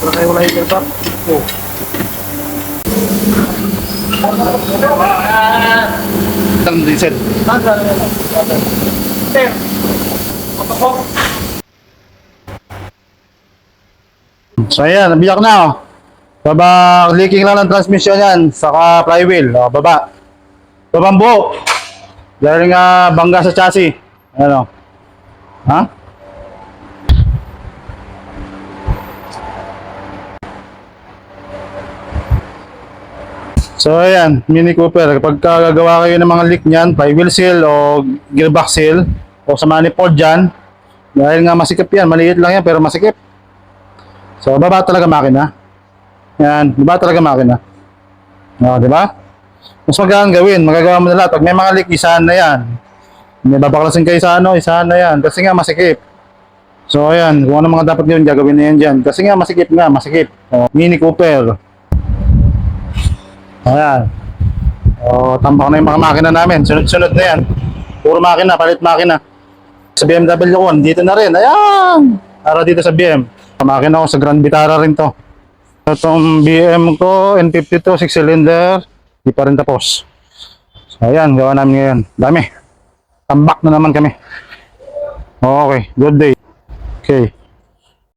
Wala kayo wala yung top. Oh. Ang diesel. So ayan, nabiyak na oh. Baba, leaking lang ng transmission yan, saka flywheel, oh, baba. Babang buo. Dahil nga bangga sa chassis. Ano? Ha? So ayan, Mini Cooper, kapag gagawa kayo ng mga leak niyan, flywheel seal o gearbox seal o sa manifold dyan, dahil nga masikip yan, maliit lang yan pero masikip. So baba talaga makina. Yan, baba talaga makina. O, di ba? Mas magagaan gawin, magagawa mo na lahat. Pag may mga leak, isahan na yan. May babaklasin kayo sa ano, isahan na yan. Kasi nga masikip. So ayan, kung ano mga dapat gawin, gagawin na yan dyan. Kasi nga masikip nga, masikip. O, Mini Cooper. Ayan. O, tambak na yung mga makina namin. Sunod-sunod na yan. Puro makina, palit makina. Sa BMW ko, dito na rin. Ayan! Para dito sa BM. Makina ko sa Grand Vitara rin to. Itong BM ko, N52, 6-cylinder. Di pa rin tapos. So, ayan, gawa namin ngayon. Dami. Tambak na naman kami. Okay, good day. Okay.